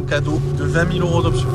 cadeau de 20 000 € d'options.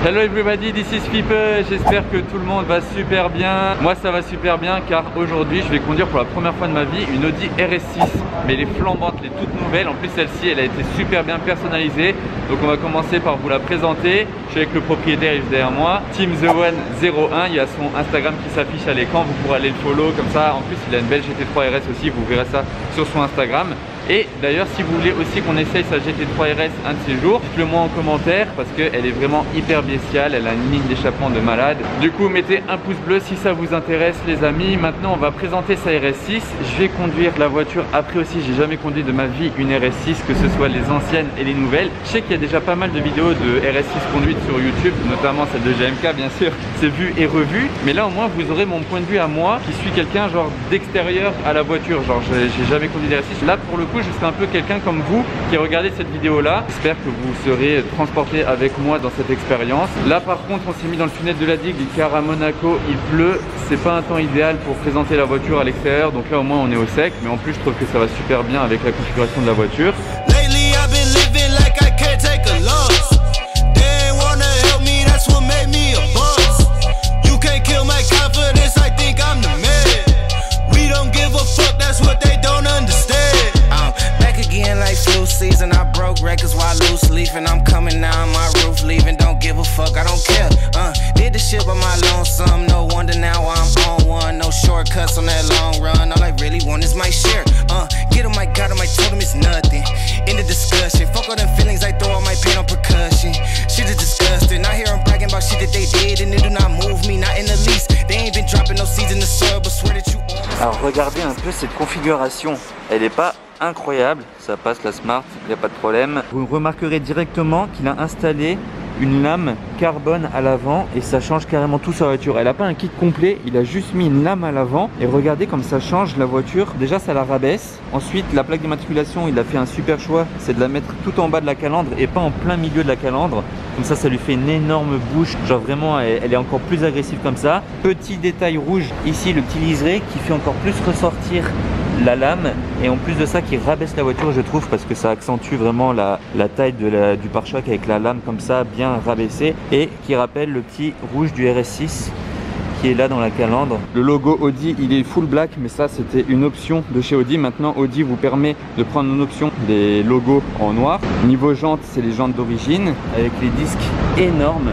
Hello everybody, this is Philippe, j'espère que tout le monde va super bien. Moi ça va super bien car aujourd'hui je vais conduire pour la première fois de ma vie une Audi RS6. Mais elle est flambante, elle est toute nouvelle. En plus celle-ci elle a été super bien personnalisée. Donc on va commencer par vous la présenter. Je suis avec le propriétaire, il est derrière moi, Team The One 01. Il y a son Instagram qui s'affiche à l'écran, vous pourrez aller le follow comme ça. En plus il a une belle GT3 RS aussi, vous verrez ça sur son Instagram. Et d'ailleurs si vous voulez aussi qu'on essaye sa GT3 RS un de ces jours, dites-le moi en commentaire parce qu'elle est vraiment hyper bestiale, elle a une ligne d'échappement de malade. Du coup mettez un pouce bleu si ça vous intéresse les amis. Maintenant on va présenter sa RS6. Je vais conduire la voiture après aussi, j'ai jamais conduit de ma vie une RS6, que ce soit les anciennes et les nouvelles. Je sais qu'il y a déjà pas mal de vidéos de RS6 conduites sur YouTube, notamment celle de GMK bien sûr, c'est vu et revu. Mais là au moins vous aurez mon point de vue à moi qui suis quelqu'un genre d'extérieur à la voiture, genre j'ai jamais conduit de RS6. Là pour le coup je serai un peu quelqu'un comme vous qui regardez cette vidéo là. J'espère que vous serez transporté avec moi dans cette expérience. Là par contre on s'est mis dans le tunnel de la digue car à Monaco il pleut. C'est pas un temps idéal pour présenter la voiture à l'extérieur. Donc là au moins on est au sec. Mais en plus je trouve que ça va super bien avec la configuration de la voiture. Season I broke records while loose leafing. I'm coming down my roof, leaving. Don't give a fuck, I don't care. Did the shit by my lonesome. No wonder now I'm on one. No shortcuts on that long run. All I really want is my share. Get him, I got him, I told him it's nothing. In the discussion, fuck all them feelings. I throw all my pain on percussion. Shit is disgusting. I hear them bragging about shit that they did, and it do not move me, not in the least. They ain't been dropping no seeds in the soil, but swear that you. Alors regardez un peu cette configuration. Elle est pas incroyable, ça passe la Smart, il n'y a pas de problème. Vous remarquerez directement qu'il a installé une lame carbone à l'avant et ça change carrément tout sa voiture. Elle n'a pas un kit complet, il a juste mis une lame à l'avant et regardez comme ça change la voiture. Déjà ça la rabaisse. Ensuite la plaque d'immatriculation, il a fait un super choix, c'est de la mettre tout en bas de la calandre et pas en plein milieu de la calandre. Comme ça lui fait une énorme bouche, genre vraiment elle est encore plus agressive comme ça. Petit détail rouge ici, le petit liseré qui fait encore plus ressortir la lame et en plus de ça qui rabaisse la voiture je trouve parce que ça accentue vraiment la taille du pare-choc avec la lame comme ça bien rabaissée et qui rappelle le petit rouge du RS6 qui est là dans la calandre. Le logo Audi il est full black mais ça c'était une option de chez Audi. Maintenant Audi vous permet de prendre une option des logos en noir. Niveau jantes c'est les jantes d'origine avec les disques énormes.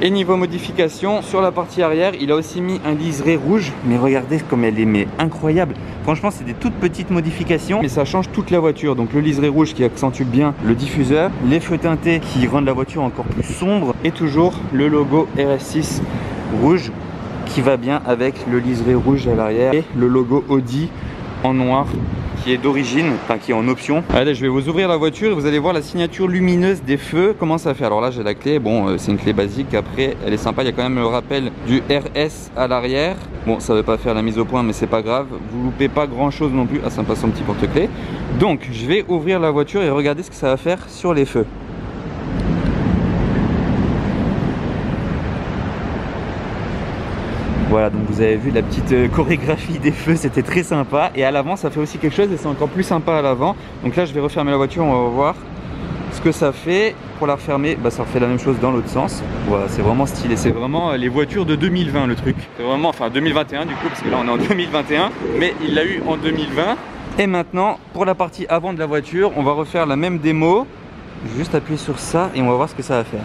Et niveau modification, sur la partie arrière, il a aussi mis un liseré rouge. Mais regardez comme elle est incroyable. Franchement, c'est des toutes petites modifications, mais ça change toute la voiture. Donc le liseré rouge qui accentue bien le diffuseur, les feux teintés qui rendent la voiture encore plus sombre, et toujours le logo RS6 rouge qui va bien avec le liseré rouge à l'arrière et le logo Audi en noir qui est d'origine, enfin qui est en option. Allez, je vais vous ouvrir la voiture et vous allez voir la signature lumineuse des feux, comment ça fait. Alors là j'ai la clé, bon c'est une clé basique, après elle est sympa, il y a quand même le rappel du RS à l'arrière. Bon ça ne veut pas faire la mise au point mais c'est pas grave, vous loupez pas grand chose non plus. Ah ça me passe son petit porte-clés. Donc je vais ouvrir la voiture et regardez ce que ça va faire sur les feux. Voilà, donc vous avez vu la petite chorégraphie des feux, c'était très sympa. Et à l'avant, ça fait aussi quelque chose et c'est encore plus sympa à l'avant. Donc là, je vais refermer la voiture, on va voir ce que ça fait. Pour la refermer, bah, ça refait la même chose dans l'autre sens. Voilà, c'est vraiment stylé. C'est vraiment les voitures de 2020, le truc. C'est vraiment, enfin 2021 du coup, parce que là, on est en 2021. Mais il l'a eu en 2020. Et maintenant, pour la partie avant de la voiture, on va refaire la même démo. Juste appuyer sur ça et on va voir ce que ça va faire.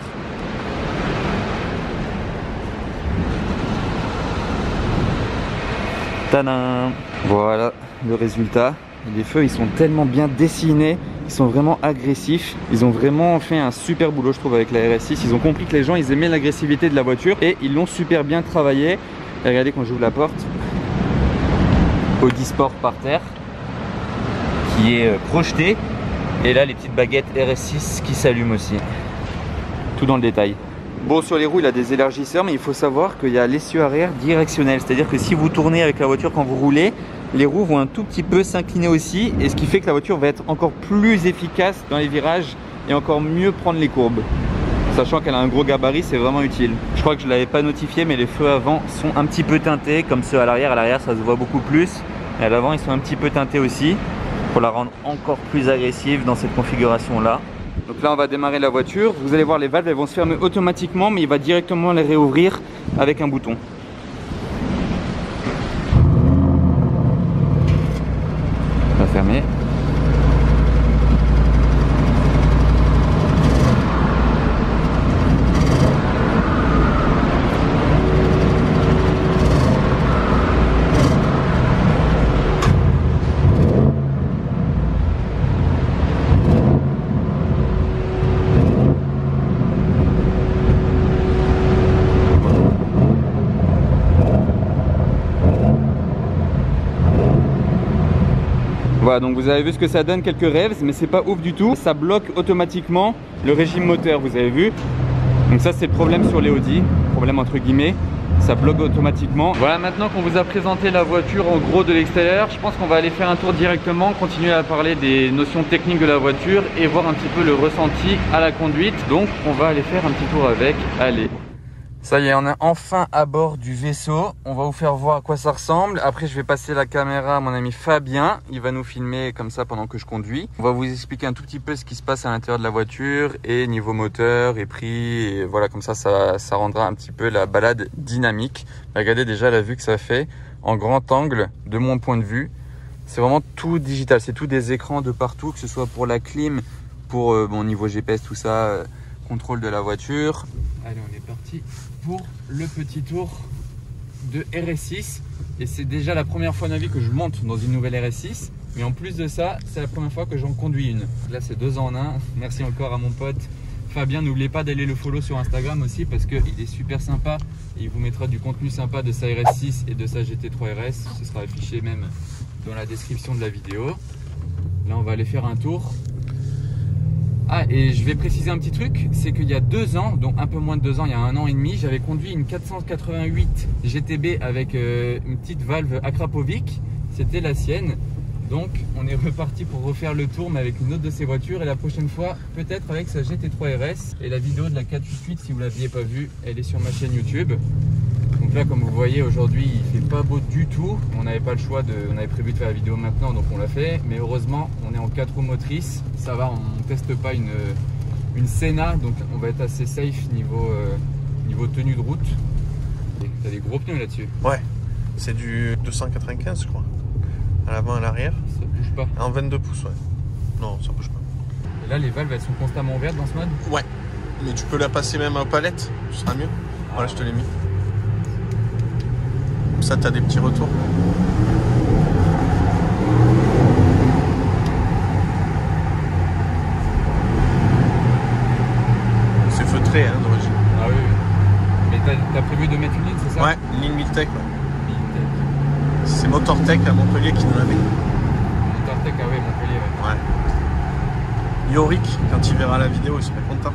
Tadam! Voilà le résultat. Les feux ils sont tellement bien dessinés, ils sont vraiment agressifs. Ils ont vraiment fait un super boulot je trouve avec la RS6. Ils ont compris que les gens ils aimaient l'agressivité de la voiture et ils l'ont super bien travaillé. Et regardez quand j'ouvre la porte, Audi Sport par terre qui est projeté. Et là les petites baguettes RS6 qui s'allument aussi. Tout dans le détail. Bon, sur les roues il a des élargisseurs, mais il faut savoir qu'il y a l'essieu arrière directionnel, c'est à dire que si vous tournez avec la voiture quand vous roulez, les roues vont un tout petit peu s'incliner aussi, et ce qui fait que la voiture va être encore plus efficace dans les virages et encore mieux prendre les courbes. Sachant qu'elle a un gros gabarit, c'est vraiment utile. Je crois que je ne l'avais pas notifié, mais les feux avant sont un petit peu teintés comme ceux à l'arrière. À l'arrière ça se voit beaucoup plus. Et à l'avant, ils sont un petit peu teintés aussi pour la rendre encore plus agressive dans cette configuration-là. Donc là, on va démarrer la voiture. Vous allez voir, les valves elles vont se fermer automatiquement, mais il va directement les réouvrir avec un bouton. On va fermer. Voilà, donc vous avez vu ce que ça donne, quelques revs, mais c'est pas ouf du tout. Ça bloque automatiquement le régime moteur, vous avez vu. Donc ça c'est le problème sur les Audi, problème entre guillemets, ça bloque automatiquement. Voilà, maintenant qu'on vous a présenté la voiture en gros de l'extérieur, je pense qu'on va aller faire un tour directement, continuer à parler des notions techniques de la voiture et voir un petit peu le ressenti à la conduite. Donc on va aller faire un petit tour avec, allez. Ça y est, on est enfin à bord du vaisseau. On va vous faire voir à quoi ça ressemble. Après, je vais passer la caméra à mon ami Fabien. Il va nous filmer comme ça pendant que je conduis. On va vous expliquer un tout petit peu ce qui se passe à l'intérieur de la voiture et niveau moteur et prix. Et voilà, comme ça rendra un petit peu la balade dynamique. Regardez déjà la vue que ça fait en grand angle de mon point de vue. C'est vraiment tout digital. C'est tout des écrans de partout, que ce soit pour la clim, pour bon, niveau GPS, tout ça, contrôle de la voiture. Allez, on est parti pour le petit tour de RS6 et c'est déjà la première fois de ma vie que je monte dans une nouvelle RS6, mais en plus de ça c'est la première fois que j'en conduis une. Là c'est 2 en 1. Merci encore à mon pote Fabien. N'oubliez pas d'aller le follow sur Instagram aussi parce qu'il est super sympa et il vous mettra du contenu sympa de sa RS6 et de sa GT3 RS. Ce sera affiché même dans la description de la vidéo. Là on va aller faire un tour. Ah, et je vais préciser un petit truc, c'est qu'il y a 2 ans, donc un peu moins de 2 ans, il y a 1 an et demi, j'avais conduit une 488 GTB avec une petite valve Akrapovic, c'était la sienne. Donc on est reparti pour refaire le tour mais avec une autre de ces voitures et la prochaine fois peut-être avec sa GT3 RS. Et la vidéo de la 488, si vous ne l'aviez pas vue, elle est sur ma chaîne YouTube. Donc là comme vous voyez aujourd'hui il fait pas beau du tout, on n'avait pas le choix, on avait prévu de faire la vidéo maintenant donc on l'a fait, mais heureusement on est en 4 roues motrices, ça va, on ne teste pas une Senna donc on va être assez safe niveau tenue de route. T'as des gros pneus là-dessus? Ouais, c'est du 295 je crois, à l'avant et à l'arrière. Ça bouge pas? En 22 pouces, ouais. Non, ça bouge pas. Et là les valves elles sont constamment ouvertes dans ce mode? Ouais, mais tu peux la passer même aux palettes, ce sera mieux. Voilà, je te l'ai mis. Ça, tu as des petits retours. C'est feutré hein, d'origine. Ah oui, oui. Mais t'as prévu de mettre une ligne, c'est ça? Ouais, une ligne Miltech. Ouais. C'est Motortech à Montpellier qui nous l'avait. Motortech, ah oui, Montpellier, ouais. Ouais. Yorick, quand il verra la vidéo, il serait content.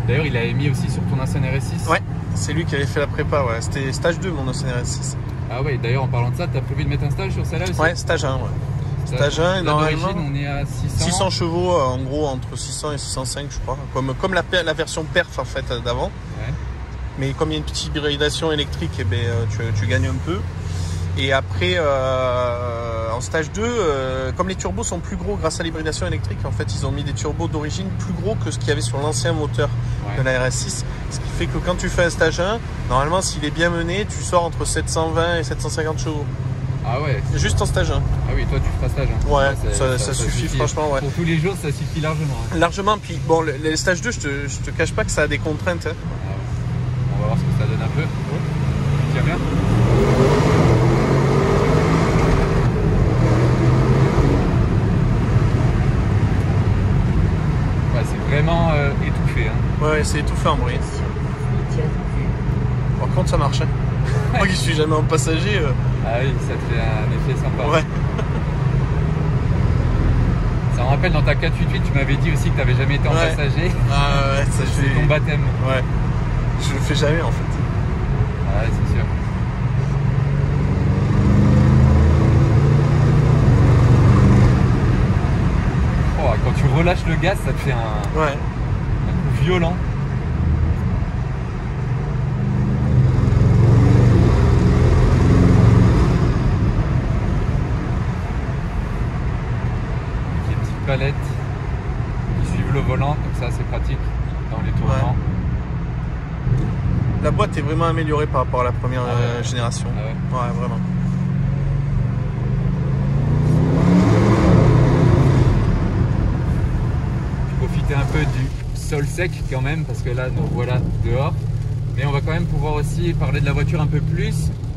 D'ailleurs, il avait mis aussi sur ton ancienne RS6. Ouais. C'est lui qui avait fait la prépa, ouais. C'était stage 2 mon ancien RS6. Ah ouais, d'ailleurs en parlant de ça, tu as prévu de mettre un stage sur celle-là aussi? Ouais, stage 1, ouais. Stage 1 et normalement on est à 600 chevaux, en gros entre 600 et 605 je crois. Comme la version perf en fait d'avant. Ouais. Mais comme il y a une petite hybridation électrique, eh ben, tu gagnes un peu. Et après, en stage 2, comme les turbos sont plus gros grâce à l'hybridation électrique, en fait, ils ont mis des turbos d'origine plus gros que ce qu'il y avait sur l'ancien moteur de la RS6. Ce qui fait que quand tu fais un stage 1, normalement, s'il est bien mené, tu sors entre 720 et 750 chevaux. Ah ouais. Juste en stage 1. Ah oui, toi tu feras stage 1. Ouais, ça suffit franchement. Ouais. Pour tous les jours, ça suffit largement. Hein. Largement, puis bon, les stages 2, je te cache pas que ça a des contraintes. Hein. Ah ouais. On va voir ce que ça donne un peu. Tiens bien. C'est vraiment étouffé. Hein. Ouais, c'est étouffé en bruit. Par contre, ça marche. Hein. Moi qui suis jamais en passager. Ah oui, ça te fait un effet sympa. Ouais. Ça me rappelle dans ta 488, tu m'avais dit aussi que tu n'avais jamais été en passager. Ah ouais, ça c'est ton baptême. Ouais. Je le fais jamais en fait. Ouais, c'est sûr. Oh, quand tu relâches le gaz, ça te fait un coup violent. été vraiment amélioré par rapport à la première génération. Ah ouais. Ouais, vraiment. Profiter un peu du sol sec quand même, parce que là, nous voilà dehors. Mais on va quand même pouvoir aussi parler de la voiture un peu plus.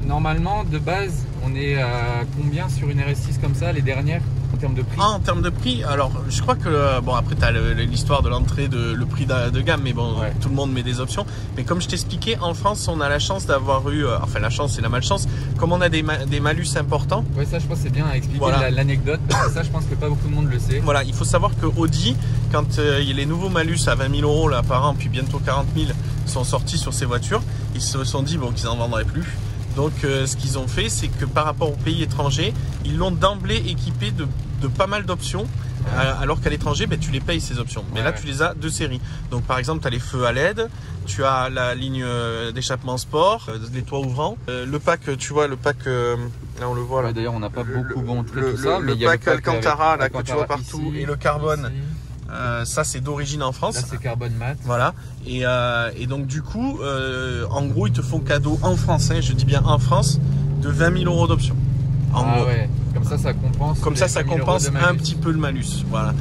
Normalement, de base, on est à combien sur une RS6 comme ça, les dernières, en termes de prix? En termes de prix, alors je crois que, bon après tu as l'histoire de l'entrée, le prix de gamme, mais bon, tout le monde met des options. Mais comme je t'expliquais, en France, on a la chance d'avoir eu, enfin la chance et la malchance, comme on a des malus importants. Ouais, ça je pense que c'est bien à expliquer l'anecdote, parce que ça je pense que pas beaucoup de monde le sait. Voilà, il faut savoir que Audi, quand les nouveaux malus à 20 000 € là, par an, puis bientôt 40 000 sont sortis sur ces voitures, ils se sont dit bon, qu'ils n'en vendraient plus. Donc ce qu'ils ont fait, c'est que par rapport aux pays étrangers, ils l'ont d'emblée équipé de pas mal d'options, alors qu'à l'étranger, ben, tu les payes ces options. Mais là, tu les as de série. Donc par exemple, tu as les feux à LED, tu as la ligne d'échappement sport, les toits ouvrants. Le pack, tu vois, le pack, là on le voit là. D'ailleurs, on n'a pas beaucoup montré tout ça. Mais le pack Alcantara, là, que tu vois partout, ici, et le carbone. Ça c'est d'origine en France. Là c'est carbone mat. Voilà. Et donc du coup, en gros ils te font cadeau en France, hein, je dis bien en France, de 20 000 € d'options. En gros. Ouais. Comme ça compense. Comme ça compense un petit peu le malus. Voilà.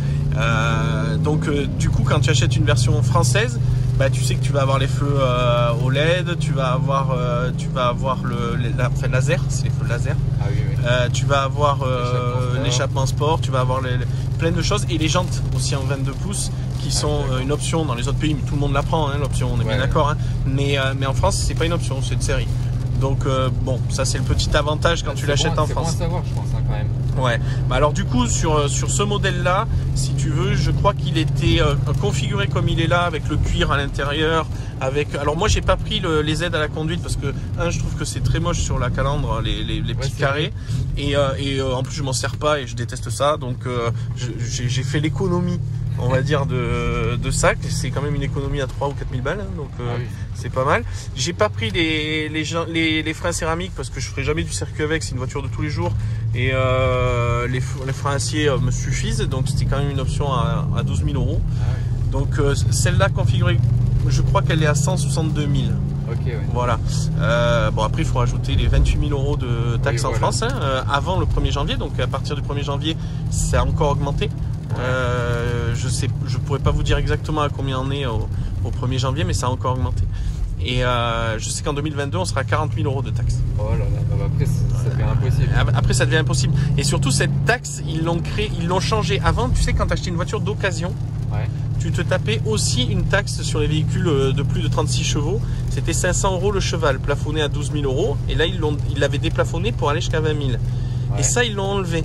Donc du coup quand tu achètes une version française, bah, tu sais que tu vas avoir les feux au LED, tu vas avoir le laser, c'est les feux laser. Ah oui, oui. Tu vas avoir l'échappement sport, tu vas avoir plein de choses, et les jantes aussi en 22 pouces qui sont une option dans les autres pays, mais tout le monde la prend, hein, l'option, on est bien d'accord. Hein. Mais en France, c'est pas une option, c'est une série. Donc bon, ça c'est le petit avantage quand tu l'achètes en France. C'est bon à savoir, je pense, hein, quand même. Ouais. Bah alors du coup sur ce modèle-là, si tu veux, je crois qu'il était configuré comme il est là, avec le cuir à l'intérieur, avec. Alors moi j'ai pas pris les aides à la conduite parce que je trouve que c'est très moche sur la calandre, les petits carrés, et en plus je m'en sers pas et je déteste ça, donc j'ai fait l'économie, on va dire, de ça. C'est quand même une économie à 3 ou 4 000 balles, hein, donc c'est pas mal. J'ai pas pris les freins céramiques parce que je ferai jamais du circuit avec, c'est une voiture de tous les jours, et les freins acier me suffisent, donc c'était quand même une option à 12 000 €. Donc celle-là configurée, je crois qu'elle est à 162 000. Ok, ouais. Voilà. Bon, après il faut rajouter les 28 000 € de taxes en France, hein, avant le 1er janvier, donc à partir du 1er janvier ça a encore augmenté. Je pourrais pas vous dire exactement à combien on est au 1er janvier, mais ça a encore augmenté. Et je sais qu'en 2022 on sera à 40 000 € de taxes. Oh là là, après ça devient impossible. Après ça devient impossible. Et surtout cette taxe, ils l'ont changé. Avant, tu sais, quand tu achetais une voiture d'occasion, tu te tapais aussi une taxe sur les véhicules de plus de 36 chevaux. C'était 500 € le cheval, plafonné à 12 000 €. Et là ils l'avaient déplafonné pour aller jusqu'à 20 000. Et ça ils l'ont enlevé,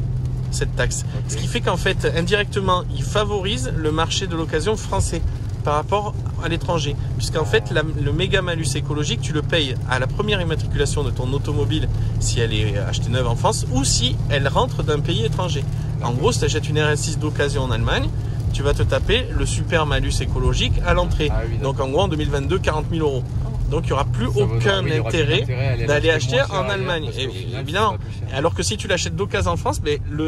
cette taxe. Ce qui fait qu'en fait, indirectement, ils favorisent le marché de l'occasion français par rapport à l'étranger. Puisqu'en fait, le méga malus écologique, tu le payes à la première immatriculation de ton automobile si elle est achetée neuve en France, ou si elle rentre d'un pays étranger. En gros, si tu achètes une RS6 d'occasion en Allemagne, tu vas te taper le super malus écologique à l'entrée. Donc en gros, en 2022, 40 000 €. Donc il n'y aura plus aucun intérêt d'aller acheter en Allemagne, évidemment. Alors que si tu l'achètes d'occasion en France,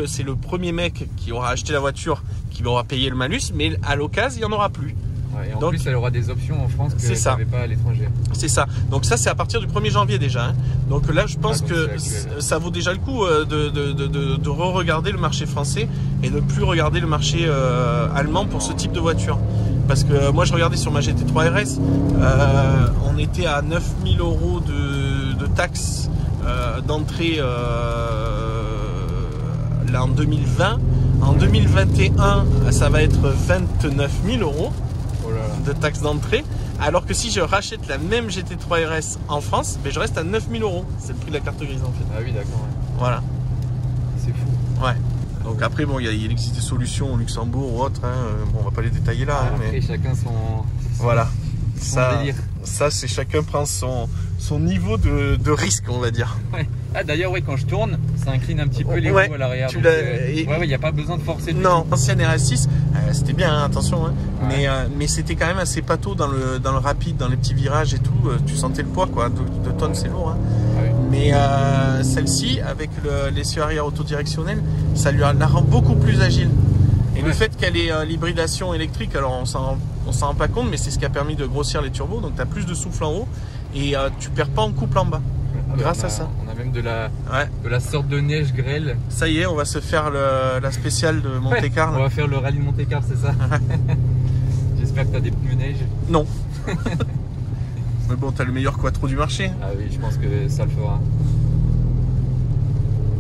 c'est le premier mec qui aura acheté la voiture qui aura payé le malus, mais à l'occasion, il n'y en aura plus. Et en plus, elle aura des options en France que tu n'avais pas à l'étranger. C'est ça. Donc ça, c'est à partir du 1er janvier déjà. Hein. Donc là, je pense que ça vaut déjà le coup de re-regarder le marché français et de ne plus regarder le marché allemand pour ce type de voiture. Parce que moi, je regardais sur ma GT3 RS, on était à 9 000 € de taxes d'entrée là en 2020. En 2021, ça va être 29 000 € de taxes d'entrée, alors que si je rachète la même GT3 RS en France, je reste à 9 000 €. C'est le prix de la carte grise en fait. Ah oui, d'accord. Ouais. Voilà. C'est fou. Ouais. Donc après, bon, il existe des solutions au Luxembourg ou autre. Hein. Bon, on va pas les détailler là. Après, mais chacun son voilà. délire. Ça, c'est chacun prend son niveau de risque, on va dire. Ouais. Ah d'ailleurs, quand je tourne, ça incline un petit peu les roues à l'arrière. Il n'y a pas besoin de forcer. Non, l'ancienne RS6, c'était bien, hein, attention. Hein. Mais c'était quand même assez pâteau dans le rapide, dans les petits virages et tout. Tu sentais le poids, quoi. 2 tonnes, c'est lourd. Hein. Mais celle-ci, avec l'essieu arrière autodirectionnel, ça la rend beaucoup plus agile. Et le fait qu'elle ait l'hybridation électrique, alors on s'en rend pas compte, mais c'est ce qui a permis de grossir les turbos. Donc tu as plus de souffle en haut. et tu perds pas en couple en bas grâce à ça. On a même de la sorte de neige grêle. Ça y est, on va se faire la spéciale de Monte-Carlo. On va faire le rallye de Monte-Carlo, c'est ça. J'espère que tu as des pneus neige. Non. Mais bon, tu as le meilleur quattro du marché. Ah oui, je pense que ça le fera.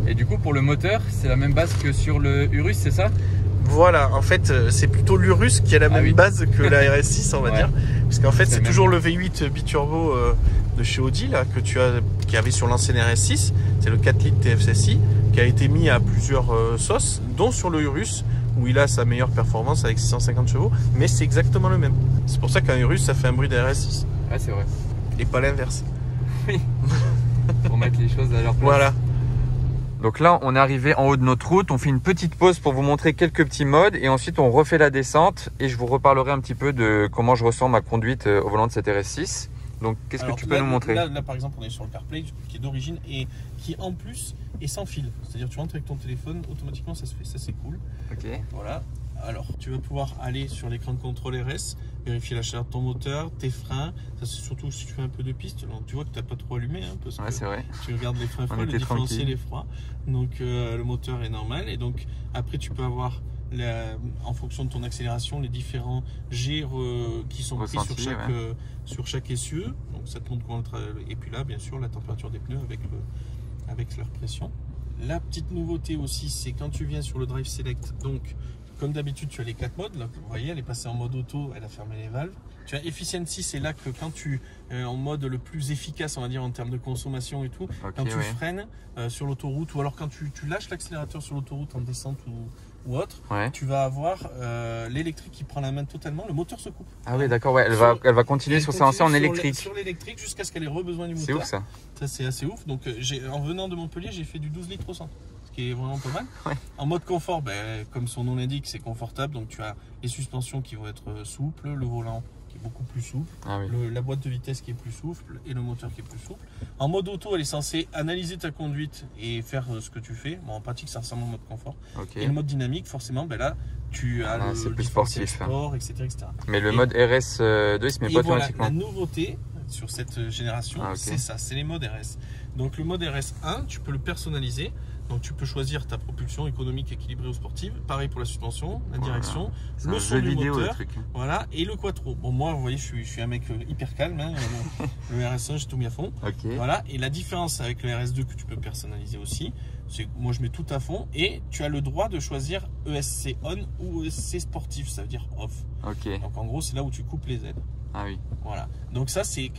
Et du coup, pour le moteur, c'est la même base que sur le Urus, c'est ça? Voilà, en fait, c'est plutôt l'Urus qui a la même base que la RS6, on va dire. Parce qu'en fait, c'est toujours le V8 biturbo de chez Audi, là, qui avait sur l'ancienne RS6. C'est le 4 litres TFSI, qui a été mis à plusieurs sauces, dont sur le Urus, où il a sa meilleure performance avec 650 chevaux. Mais c'est exactement le même. C'est pour ça qu'un Urus, ça fait un bruit de RS6. Ouais, c'est vrai. Et pas l'inverse. Oui. Pour mettre les choses à leur place. Voilà. Donc là, on est arrivé en haut de notre route. On fait une petite pause pour vous montrer quelques petits modes et ensuite on refait la descente et je vous reparlerai un petit peu de comment je ressens ma conduite au volant de cette RS6. Donc, qu'est-ce que tu peux nous montrer? Là, par exemple, on est sur le CarPlay qui est d'origine et qui en plus est sans fil. C'est-à-dire tu rentres avec ton téléphone, automatiquement ça se fait. Ça, c'est cool. Ok. Voilà. Alors, tu vas pouvoir aller sur l'écran de contrôle RS, vérifier la chaleur de ton moteur, tes freins. Ça, c'est surtout si tu fais un peu de piste. Alors, tu vois que tu n'as pas trop allumé. Hein, parce que c'est vrai. Tu regardes les freins froids, le différentiel est froid. Donc, le moteur est normal. Et donc, après, tu peux avoir, en fonction de ton accélération, les différents G qui sont pris sur chaque essieu. Donc, ça te montre comment et puis là, bien sûr, la température des pneus avec leur pression. La petite nouveauté aussi, c'est quand tu viens sur le Drive Select. Donc, comme d'habitude, tu as les 4 modes. Là, vous voyez, elle est passée en mode auto, elle a fermé les valves. Tu as Efficiency, c'est là que quand tu es en mode le plus efficace, on va dire, en termes de consommation et tout, quand tu freines sur l'autoroute ou alors quand tu lâches l'accélérateur sur l'autoroute en descente ou autre, tu vas avoir l'électrique qui prend la main totalement, le moteur se coupe. Ah oui, d'accord, elle va continuer sur sa lancée en électrique. Sur l'électrique jusqu'à ce qu'elle ait besoin du moteur. C'est ouf ça. Ça, c'est assez ouf. Donc, en venant de Montpellier, j'ai fait du 12 litres au 100. Qui est vraiment pas mal. En mode confort, comme son nom l'indique, c'est confortable. Donc tu as les suspensions qui vont être souples, le volant qui est beaucoup plus souple, la boîte de vitesse qui est plus souple et le moteur qui est plus souple. En mode auto, elle est censée analyser ta conduite et faire ce que tu fais. Bon, en pratique, ça ressemble au mode confort. Et le mode dynamique, forcément, là, tu as le plus sportif, sport, etc., etc. Mais le mode RS2, il se met pas automatiquement. La nouveauté sur cette génération, c'est ça, c'est les modes RS. Donc le mode RS1, tu peux le personnaliser. Donc tu peux choisir ta propulsion économique, équilibrée ou sportive. Pareil pour la suspension, la direction, le son du moteur, voilà, et le quattro. Bon, moi, vous voyez, je suis un mec hyper calme. Hein, le RS1, j'ai tout mis à fond. Voilà. Et la différence avec le RS2 que tu peux personnaliser aussi, c'est que moi, je mets tout à fond et tu as le droit de choisir ESC on ou ESC sportif, ça veut dire off. Donc en gros, c'est là où tu coupes les aides. Ah oui. Voilà. Donc ça, c'est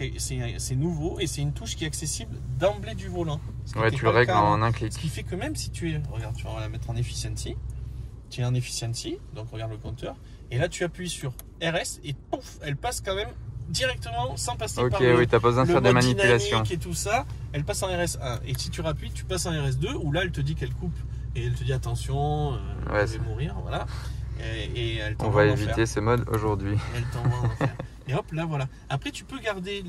nouveau et c'est une touche qui est accessible d'emblée du volant. Ouais, tu le règles en un clic. Ce qui fait que même si tu es... Regarde, tu vas la mettre en Efficiency. Tu es en Efficiency, donc regarde le compteur. Et là, tu appuies sur RS et pouf, elle passe quand même directement sans passer par oui, t'as pas besoin de faire de manipulation. Et tout ça, elle passe en RS1. Et si tu rappuies, tu passes en RS2 où là, elle te dit qu'elle coupe. Et elle te dit attention, je vais mourir, voilà. Et elle on va éviter ce mode aujourd'hui. Elle t'envoie en enfer. Et hop, là voilà. Après, tu peux garder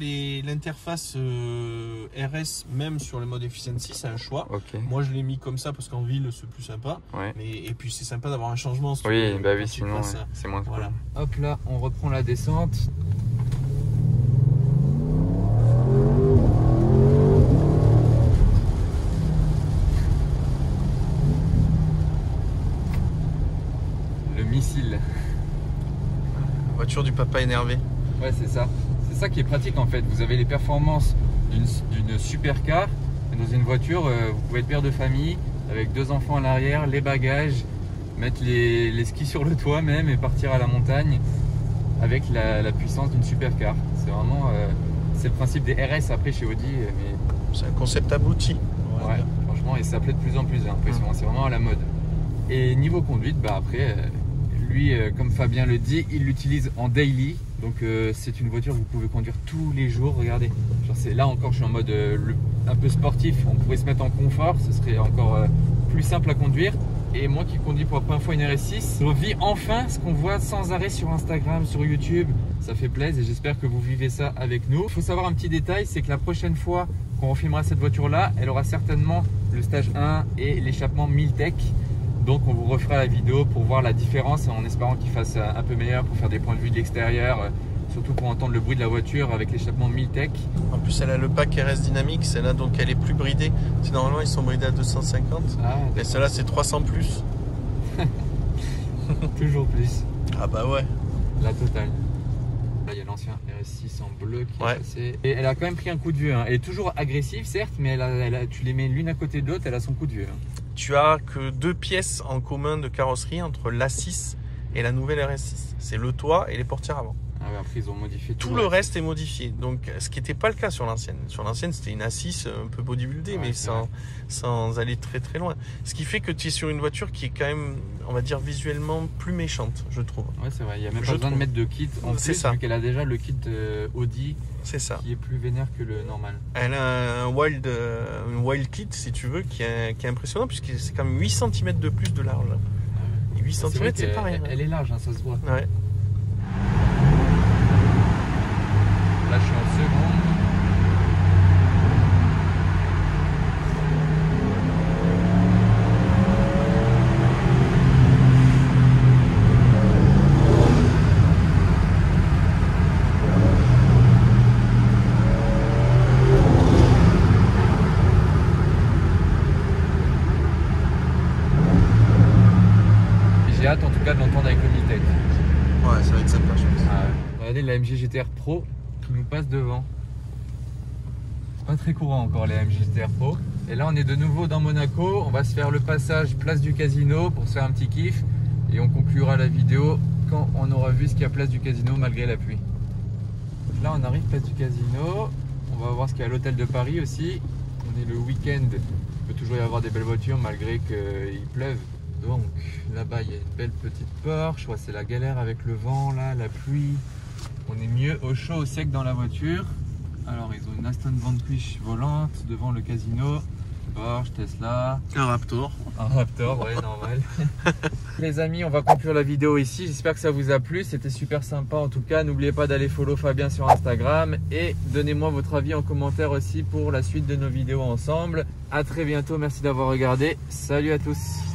l'interface RS même sur le mode Efficiency, c'est un choix. Moi, je l'ai mis comme ça parce qu'en ville, c'est plus sympa. Et puis, c'est sympa d'avoir un changement. Oui, sinon, c'est moins cool. Hop, là, on reprend la descente. Le missile. Voiture du papa énervé. Ouais, c'est ça. C'est ça qui est pratique en fait. Vous avez les performances d'une supercar. Dans une voiture, vous pouvez être père de famille avec 2 enfants à l'arrière, les bagages, mettre les skis sur le toit même et partir à la montagne avec la puissance d'une supercar. C'est vraiment c'est le principe des RS après chez Audi. Mais c'est un concept abouti. Ouais, franchement, et ça plaît de plus en plus, j'ai l'impression. C'est vraiment à la mode. Et niveau conduite, après, lui, comme Fabien le dit, il l'utilise en daily. Donc c'est une voiture que vous pouvez conduire tous les jours. Regardez, là encore, je suis en mode un peu sportif. On pourrait se mettre en confort, ce serait encore plus simple à conduire. Et moi qui conduis pour la première fois une RS6, je vis enfin ce qu'on voit sans arrêt sur Instagram, sur YouTube. Ça fait plaisir et j'espère que vous vivez ça avec nous. Il faut savoir un petit détail, c'est que la prochaine fois qu'on refilmera cette voiture-là, elle aura certainement le stage 1 et l'échappement Miltech. Donc on vous refera la vidéo pour voir la différence en espérant qu'il fasse un peu meilleur pour faire des points de vue de l'extérieur surtout pour entendre le bruit de la voiture avec l'échappement Miltech. En plus, elle a le pack RS dynamique, celle-là, donc elle est plus bridée. Normalement, ils sont bridés à 250. Et celle-là, c'est 300 plus. Toujours plus. Ah bah ouais. La totale. Là, il y a l'ancien RS6 en bleu qui est passé. Et elle a quand même pris un coup de vieux. Hein. Elle est toujours agressive, certes, mais tu les mets l'une à côté de l'autre, elle a son coup de vieux. Hein. Tu as que 2 pièces en commun de carrosserie entre l'A6 et la nouvelle RS6. C'est le toit et les portières avant. Ah ouais, après ils ont modifié tout le reste est modifié. Donc, ce qui n'était pas le cas sur l'ancienne. Sur l'ancienne, c'était une A6 un peu bodybuildée, mais sans aller très très loin. Ce qui fait que tu es sur une voiture qui est quand même, on va dire, visuellement plus méchante, je trouve. Ouais, c'est vrai. Il n'y a même pas besoin de mettre de kit en plus, vu qu'elle a déjà le kit Audi. C'est ça. Qui est plus vénère que le normal. Elle a un wild kit, si tu veux, qui est impressionnant, puisque c'est quand même 8 cm de plus de large. Et 8 cm, c'est pas rien. Elle est large, hein, ça se voit. Ouais. Là, je suis en seconde. J'ai hâte en tout cas de l'entendre avec le Miltech. Ouais, ça va être sympa, je pense. Regardez la MG GT-R Pro qui nous passe devant. Pas très courant encore les MG GT-R Pro. Et là on est de nouveau dans Monaco. On va se faire le passage place du Casino pour se faire un petit kiff. Et on conclura la vidéo quand on aura vu ce qu'il y a place du Casino malgré la pluie. Donc là on arrive place du Casino. On va voir ce qu'il y a à l'hôtel de Paris aussi. On est le week-end. Il peut toujours y avoir des belles voitures malgré qu'il pleuve. Donc là-bas il y a une belle petite Porsche. Ouais, c'est la galère avec le vent là, la pluie. On est mieux au chaud, au sec dans la voiture. Alors ils ont une Aston Vanquish volante devant le Casino. Porsche, Tesla. Un Raptor. Un Raptor, ouais, normal. Les amis, on va conclure la vidéo ici. J'espère que ça vous a plu. C'était super sympa en tout cas. N'oubliez pas d'aller follow Fabien sur Instagram. Et donnez-moi votre avis en commentaire aussi pour la suite de nos vidéos ensemble. À très bientôt. Merci d'avoir regardé. Salut à tous.